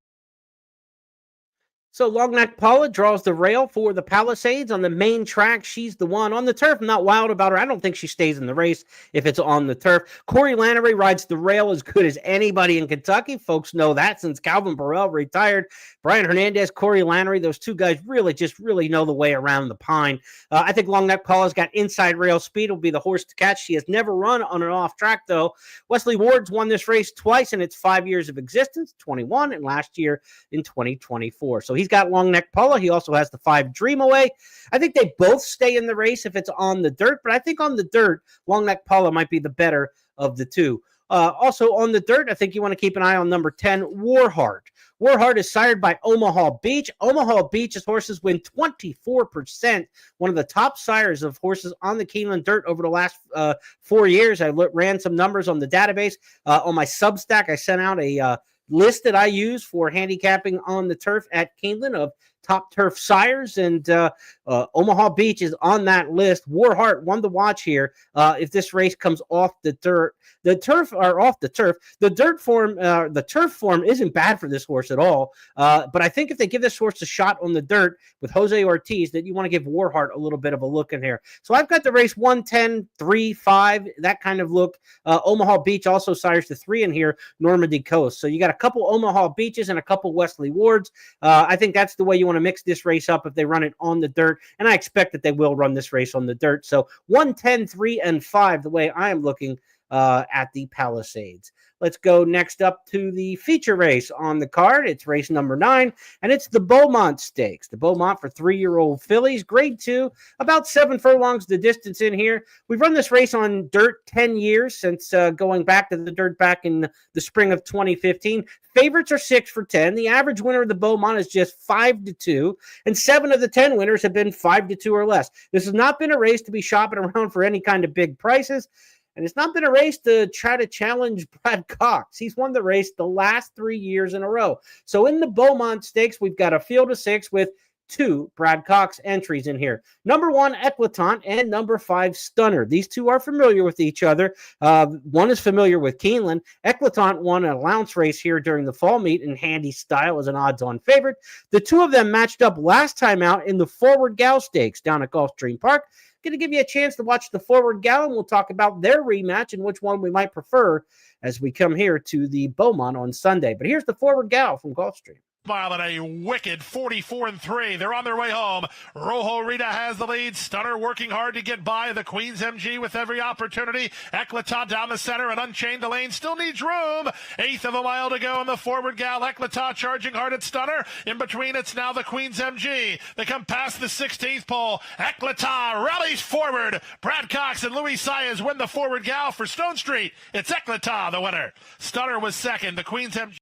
So Long Neck Paula draws the rail for the Palisades on the main track. She's the one. On the turf, I'm not wild about her. I don't think she stays in the race if it's on the turf. Corey Lannery rides the rail as good as anybody in Kentucky. Folks know that since Calvin Burrell retired. Brian Hernandez, Corey Lannery, those two guys really know the way around the pine. I think Long Neck Paula's got inside rail speed. Will be the horse to catch. She has never run on an off track, though. Wesley Ward's won this race twice in its 5 years of existence, 21 and last year in 2024. So he's got Long Neck Paula. He also has the 5 Dream Away. I think they both stay in the race if it's on the dirt, but I think on the dirt, Long Neck Paula might be the better of the two. Also on the dirt, I think you want to keep an eye on number 10, Warheart. Warheart is sired by Omaha Beach. Omaha Beach's horses win 24%, one of the top sires of horses on the Keeneland dirt over the last 4 years. I ran some numbers on the database. On my Substack, I sent out a list that I use for handicapping on the turf at Keeneland of top turf sires, and Omaha Beach is on that list. Warheart, one to watch here if this race comes off the dirt. The turf are off the turf. The turf form isn't bad for this horse at all, but I think if they give this horse a shot on the dirt with Jose Ortiz, that you want to give Warheart a little bit of a look in here. So I've got the race 110, 3, 5, that kind of look. Omaha Beach also sires the 3 in here, Normandy Coast. So you got a couple Omaha Beaches and a couple Wesley Wards. I think that's the way you want to mix this race up if they run it on the dirt, and I expect that they will run this race on the dirt. So 110, 3, and 5, the way I am looking at the Palisades. Let's go next up to the feature race on the card. It's race number 9, and it's the Beaumont Stakes. The Beaumont for 3-year-old fillies, grade 2, about 7 furlongs the distance in here. We've run this race on dirt 10 years since going back to the dirt back in the spring of 2015. Favorites are 6 for 10. The average winner of the Beaumont is just 5-2, and 7 of the 10 winners have been 5-2 or less. This has not been a race to be shopping around for any kind of big prices. And it's not been a race to try to challenge Brad Cox. He's won the race the last 3 years in a row. So in the Beaumont Stakes, we've got a field of 6 with 2 Brad Cox entries in here. Number 1, Eclatant, and number 5, Stunner. These two are familiar with each other. One is familiar with Keeneland. Eclatant won an allowance race here during the fall meet in handy style as an odds-on favorite. The two of them matched up last time out in the Forward Gal Stakes down at Gulfstream Park. Going to give you a chance to watch the Forward Gal, and we'll talk about their rematch and which one we might prefer as we come here to the Beaumont on Sunday. But here's the Forward Gal from Gulfstream. Mile at a wicked 44-3. They're on their way home. Rojo Rita has the lead. Stunner working hard to get by the Queen's MG with every opportunity. Eclatant down the center and Unchained Elaine still needs room. 1/8 of a mile to go in the Forward Gal. Eclatant charging hard at Stunner. In between, it's now the Queen's MG. They come past the 16th pole. Eclatant rallies forward. Brad Cox and Louis Saez win the Forward Gal for Stone Street. It's Eclatant, the winner. Stunner was second. The Queen's MG.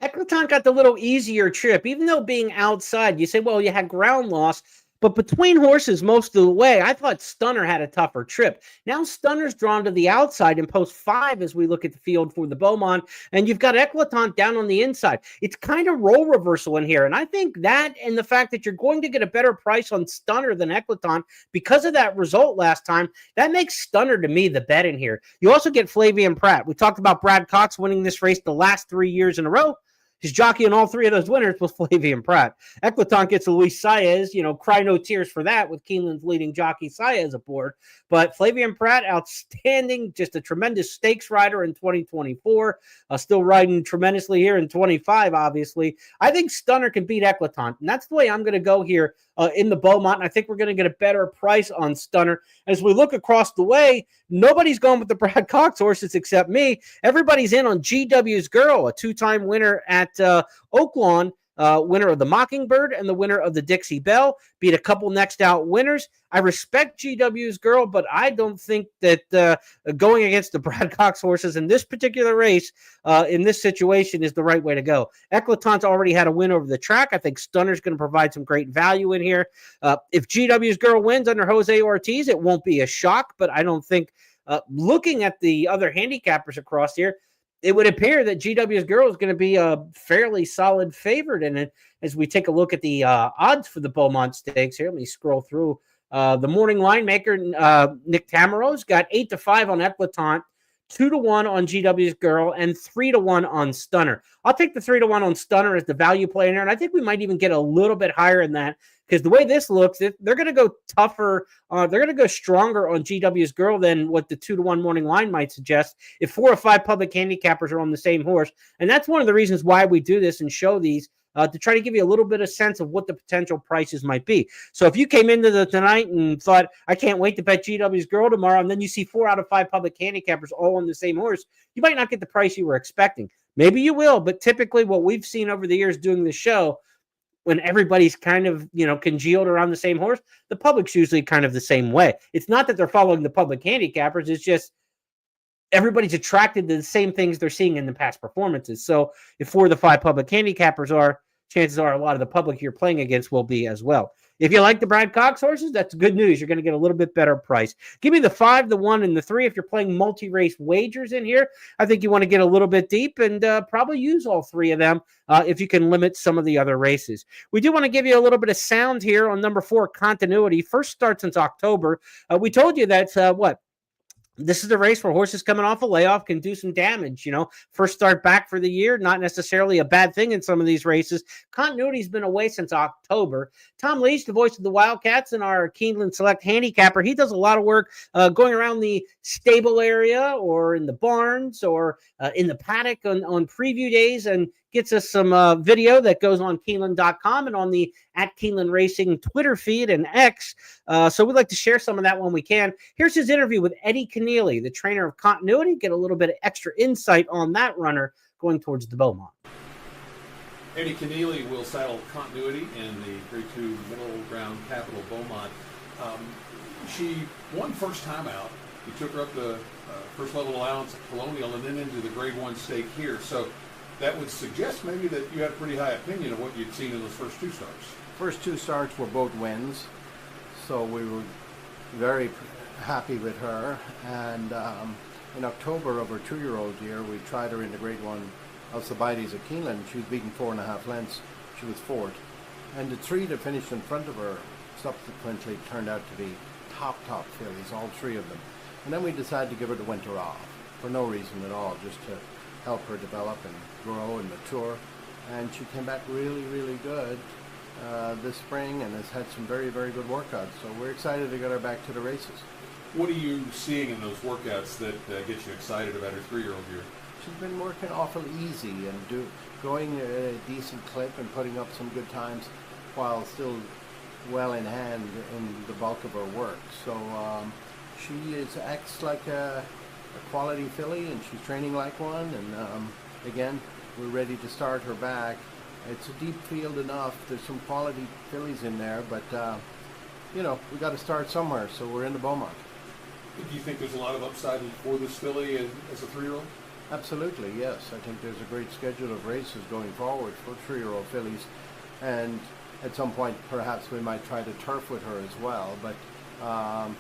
Eclatant got the little easier trip, even though being outside, you say, well, you had ground loss, but between horses most of the way, I thought Stunner had a tougher trip. Now Stunner's drawn to the outside in post 5 as we look at the field for the Beaumont, and you've got Eclatant down on the inside. It's kind of role reversal in here, and I think that and the fact that you're going to get a better price on Stunner than Eclatant because of that result last time, that makes Stunner to me the bet in here. You also get Flavien Prat. We talked about Brad Cox winning this race the last 3 years in a row. His jockey in all 3 of those winners was Flavien Prat. Eclatant gets Luis Saez, cry no tears for that with Keeneland's leading jockey Saez aboard. But Flavien Prat, outstanding, just a tremendous stakes rider in 2024, still riding tremendously here in 25, obviously. I think Stunner can beat Eclatant, and that's the way I'm going to go here in the Beaumont, and I think we're going to get a better price on Stunner. As we look across the way, nobody's going with the Brad Cox horses except me. Everybody's in on GW's Girl, a 2-time winner at Oaklawn, winner of the Mockingbird and the winner of the Dixie Belle, beat a couple next out winners. I respect GW's Girl, but I don't think that going against the Brad Cox horses in this particular race, in this situation, is the right way to go. Eclatant's already had a win over the track. I think Stunner's going to provide some great value in here. If GW's Girl wins under Jose Ortiz, it won't be a shock, but I don't think, looking at the other handicappers across here, it would appear that GW's Girl is going to be a fairly solid favorite in it. As we take a look at the odds for the Beaumont Stakes here, let me scroll through. The morning line maker, Nick Tamaro's got 8-5 on Equatant, 2-1 on GW's Girl, and 3-1 on Stunner. I'll take the 3-1 on Stunner as the value play in there, and I think we might even get a little bit higher than that, because the way this looks, they're going to go tougher. They're going to go stronger on GW's Girl than what the 2-1 morning line might suggest if 4 or 5 public handicappers are on the same horse. And that's one of the reasons why we do this and show these, to try to give you a little bit of sense of what the potential prices might be. So if you came into tonight and thought, I can't wait to bet GW's Girl tomorrow, and then you see 4 out of 5 public handicappers all on the same horse, you might not get the price you were expecting. Maybe you will, but typically what we've seen over the years doing the show, when everybody's kind of, congealed around the same horse, the public's usually kind of the same way. It's not that they're following the public handicappers. It's just everybody's attracted to the same things they're seeing in the past performances. So if 4 of the 5 public handicappers are, chances are a lot of the public you're playing against will be as well. If you like the Brad Cox horses, that's good news. You're going to get a little bit better price. Give me the 5, the 1, and the 3. If you're playing multi-race wagers in here, I think you want to get a little bit deep and probably use all 3 of them if you can limit some of the other races. We do want to give you a little bit of sound here on number 4, Continuity. First start since October. We told you that's this is a race where horses coming off a layoff can do some damage. First start back for the year, not necessarily a bad thing in some of these races. Continuity's been away since October. Tom Leach, the voice of the Wildcats and our Keeneland Select handicapper, he does a lot of work going around the stable area or in the barns or in the paddock on preview days, and gets us some video that goes on Keeneland.com and on the @Keeneland Racing Twitter feed and X. So we'd like to share some of that when we can. Here's his interview with Eddie Keneally, the trainer of Continuity. Get a little bit of extra insight on that runner going towards the Beaumont. Eddie Keneally will saddle Continuity in the Grade 2 Middle Ground Capital Beaumont. She won first time out. He took her up the first level allowance at Colonial and then into the Grade 1 stake here. So that would suggest maybe that you had a pretty high opinion of what you'd seen in those first 2 starts. First 2 starts were both wins, so we were very happy with her. And in October of her 2-year-old year, we tried her in the Grade 1 Alcibiades at Keeneland. She was beaten 4.5 lengths. She was 4th. And the 3 that finished in front of her subsequently turned out to be top fillies, all 3 of them. And then we decided to give her the winter off for no reason at all, just to help her develop and grow and mature. And she came back really, really good this spring and has had some very, very good workouts. So we're excited to get her back to the races. What are you seeing in those workouts that get you excited about her 3-year-old year? She's been working awful easy and going at a decent clip and putting up some good times while still well in hand in the bulk of her work. So she acts like a quality filly, and she's training like one. And again, we're ready to start her back. It's a deep field enough. There's some quality fillies in there, but we got to start somewhere. So we're in the Beaumont. Do you think there's a lot of upside for this filly as a 3-year-old? Absolutely, yes. I think there's a great schedule of races going forward for 3-year-old fillies, and at some point perhaps we might try to turf with her as well. But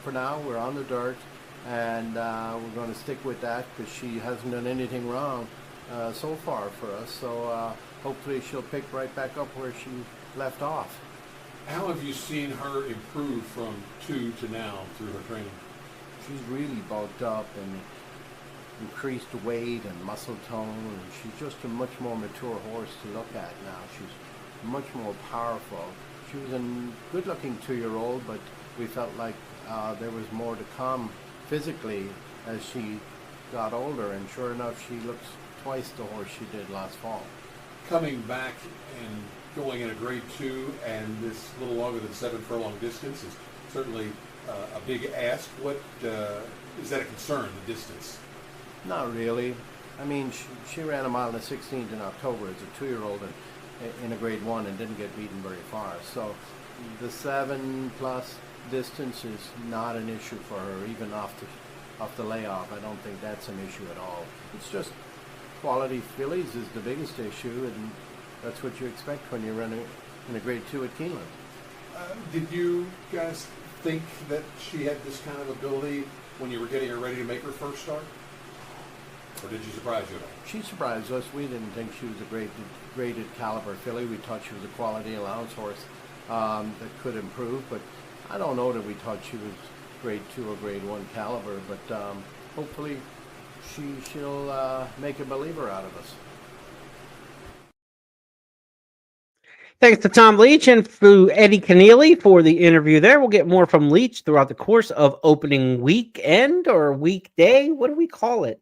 for now, we're on the dirt, and we're going to stick with that because she hasn't done anything wrong so far for us. So hopefully she'll pick right back up where she left off. How have you seen her improve from 2 to now through her training? She's really bulked up and increased weight and muscle tone, and she's just a much more mature horse to look at now. She's much more powerful. She was a good-looking 2-year-old, but we felt like there was more to come physically as she got older, and sure enough, she looks twice the horse she did last fall. Coming back and going in a Grade 2 and this little longer than 7 furlong distance is certainly a big ask. What is that a concern, the distance? Not really. I mean, she ran 1 mile and 16 in October as a 2-year-old in a Grade 1 and didn't get beaten very far. So the 7+ distance is not an issue for her, even off the layoff. I don't think that's an issue at all. It's just quality fillies is the biggest issue, and that's what you expect when you're running in a Grade 2 at Keeneland. Did you guys think that she had this kind of ability when you were getting her ready to make her first start? or did she surprise you at all? She surprised us. We didn't think she was a graded caliber filly. We thought she was a quality allowance horse that could improve, but I don't know that we thought she was grade 2 or grade 1 caliber, but hopefully she'll make a believer out of us. Thanks to Tom Leach and to Eddie Keneally for the interview there. We'll get more from Leach throughout the course of opening weekend or weekday. What do we call it?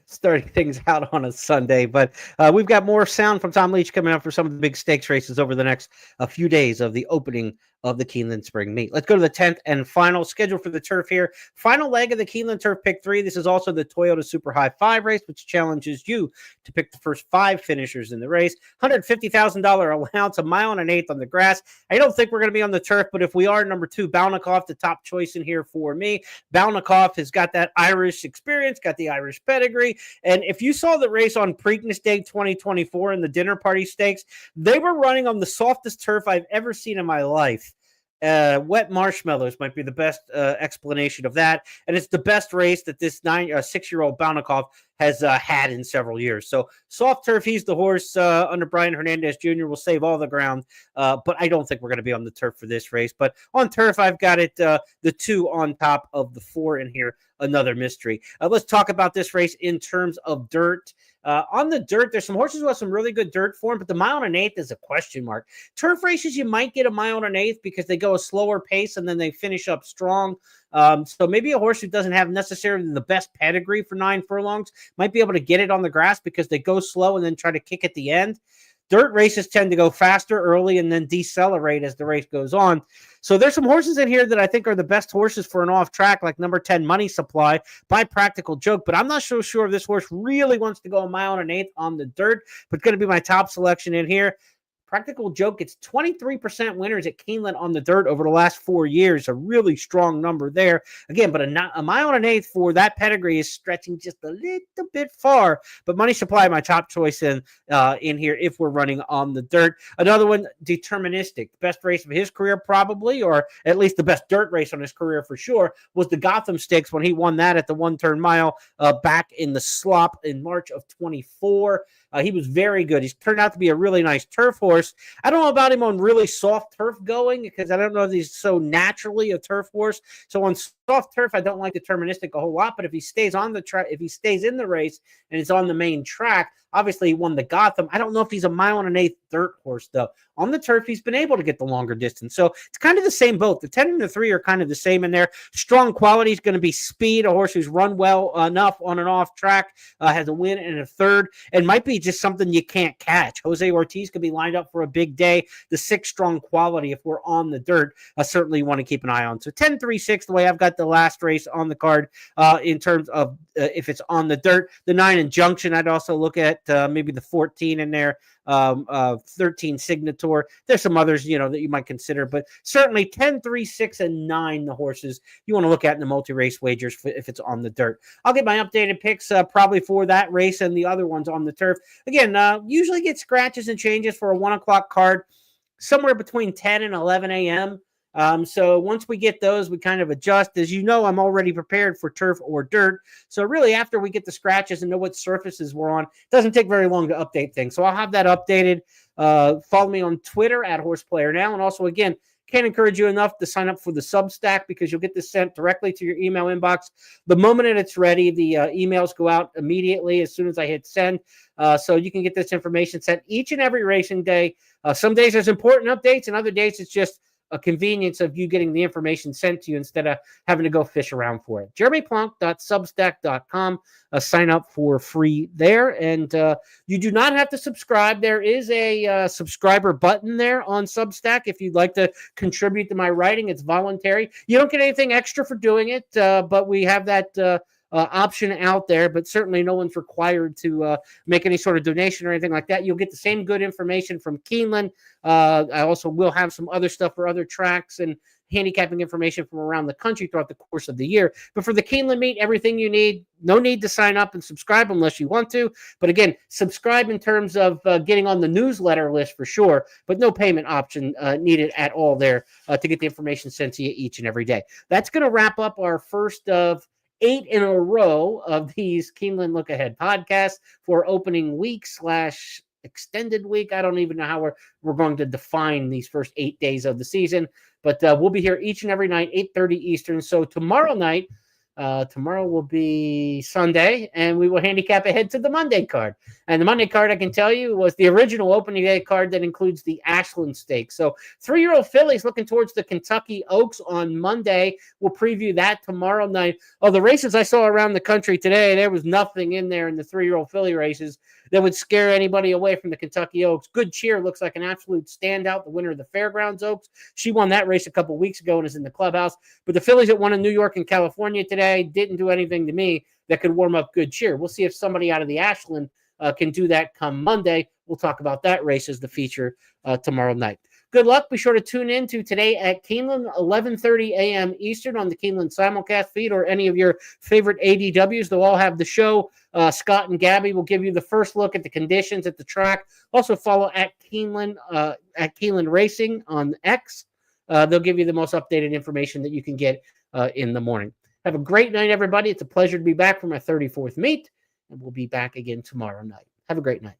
Starting things out on a Sunday. But we've got more sound from Tom Leach coming up for some of the big stakes races over the next few days of the opening of the Keeneland Spring Meet. Let's go to the 10th and final schedule for the turf here. Final leg of the Keeneland Turf Pick 3. This is also the Toyota Super High 5 race, which challenges you to pick the first 5 finishers in the race. $150,000 allowance, a mile and an eighth on the grass. I don't think we're going to be on the turf, but if we are, number 2, Balnikoff, the top choice in here for me. Balnikoff has got that Irish experience, got the Irish pedigree. And if you saw the race on Preakness Day 2024 in the Dinner Party Stakes, they were running on the softest turf I've ever seen in my life. Wet marshmallows might be the best explanation of that. And it's the best race that this 6-year-old Balnikoff has had in several years. So soft turf, he's the horse under Brian Hernandez Jr. will save all the ground. But I don't think we're going to be on the turf for this race. But on turf, I've got it the 2 on top of the 4 in here. Another mystery. Let's talk about this race in terms of dirt. On the dirt, there's some horses who have some really good dirt form, but the mile and an eighth is a question mark. Turf races, you might get a mile and an eighth because they go a slower pace and then they finish up strong. So maybe a horse who doesn't have necessarily the best pedigree for 9 furlongs might be able to get it on the grass because they go slow and then try to kick at the end. Dirt races tend to go faster early and then decelerate as the race goes on. So there's some horses in here that I think are the best horses for an off track, like number 10 Money Supply by Practical Joke. But I'm not so sure if this horse really wants to go a mile and an eighth on the dirt, but going to be my top selection in here. Practical Joke, it's 23% winners at Keeneland on the dirt over the last 4 years. A really strong number there. Again, but a mile and an eighth for that pedigree is stretching just a little bit far. But Money Supply, my top choice in here if we're running on the dirt. Another one, Deterministic. Best race of his career probably, or at least the best dirt race on his career for sure, was the Gotham Stakes when he won that at the 1-turn mile back in the slop in March of 24. He was very good. He's turned out to be a really nice turf horse. I don't know about him on really soft turf going because I don't know if he's so naturally a turf horse. So on soft turf, I don't like Deterministic a whole lot. But if he stays on the track, if he stays in the race and it's on the main track, obviously he won the Gotham. I don't know if he's a mile and an eighth dirt horse though. On the turf, he's been able to get the longer distance. So it's kind of the same boat. The 10 and the 3 are kind of the same in there. Strong quality is going to be Speed, a horse who's run well enough on and off track, has a win and a third, and might be just something you can't catch. Jose Ortiz could be lined up for a big day. The 6 strong quality, if we're on the dirt, I certainly want to keep an eye on. So 10, 3, 6, the way I've got the last race on the card in terms of if it's on the dirt. The 9 Injunction, I'd also look at maybe the 14 in there. 13 Signator. There's some others, that you might consider, but certainly 10, 3, 6, and 9, the horses you want to look at in the multi-race wagers if it's on the dirt. I'll get my updated picks probably for that race and the other ones on the turf. Again, usually get scratches and changes for a 1 o'clock card somewhere between 10 and 11 a.m. So once we get those, we kind of adjust. As you know, I'm already prepared for turf or dirt. So really, after we get the scratches and know what surfaces we're on, it doesn't take very long to update things. So I'll have that updated. Follow me on Twitter at HorsePlayerNow. And also, again, can't encourage you enough to sign up for the Substack because you'll get this sent directly to your email inbox. The moment that it's ready, the emails go out immediately as soon as I hit send. So you can get this information sent each and every racing day. Some days there's important updates, and other days it's just a convenience of you getting the information sent to you instead of having to go fish around for it. JeremyPlonk.substack.com. Sign up for free there. And you do not have to subscribe. There is a subscriber button there on Substack. If you'd like to contribute to my writing, it's voluntary. You don't get anything extra for doing it, but we have that option out there, but certainly no one's required to make any sort of donation or anything like that. You'll get the same good information from Keeneland. I also will have some other stuff for other tracks and handicapping information from around the country throughout the course of the year. But for the Keeneland meet, everything you need. No need to sign up and subscribe unless you want to. But again, subscribe in terms of getting on the newsletter list for sure, but no payment option needed at all there to get the information sent to you each and every day. That's going to wrap up our first of 8 in a row of these Keeneland Look Ahead podcasts for opening week / extended week. I don't even know how we're going to define these first 8 days of the season, but we'll be here each and every night, 8:30 Eastern. So tomorrow night, tomorrow will be Sunday, and we will handicap ahead to the Monday card. And the Monday card, I can tell you, was the original opening day card that includes the Ashland Stakes. So 3-year-old fillies looking towards the Kentucky Oaks on Monday. We'll preview that tomorrow night. Oh, the races I saw around the country today, there was nothing in there in the 3-year-old filly races that would scare anybody away from the Kentucky Oaks. Good Cheer looks like an absolute standout, the winner of the Fairgrounds Oaks. She won that race a couple weeks ago and is in the clubhouse. But the fillies that won in New York and California today didn't do anything to me that could warm up Good Cheer. We'll see if somebody out of the Ashland can do that come Monday. We'll talk about that race as the feature tomorrow night. Good luck. Be sure to tune in to today at Keeneland, 11:30 a.m. Eastern on the Keeneland simulcast feed or any of your favorite ADWs. They'll all have the show. Scott and Gabby will give you the first look at the conditions at the track. Also follow at Keeneland Racing on X. They'll give you the most updated information that you can get in the morning. Have a great night, everybody. It's a pleasure to be back for my 34th meet, and we'll be back again tomorrow night. Have a great night.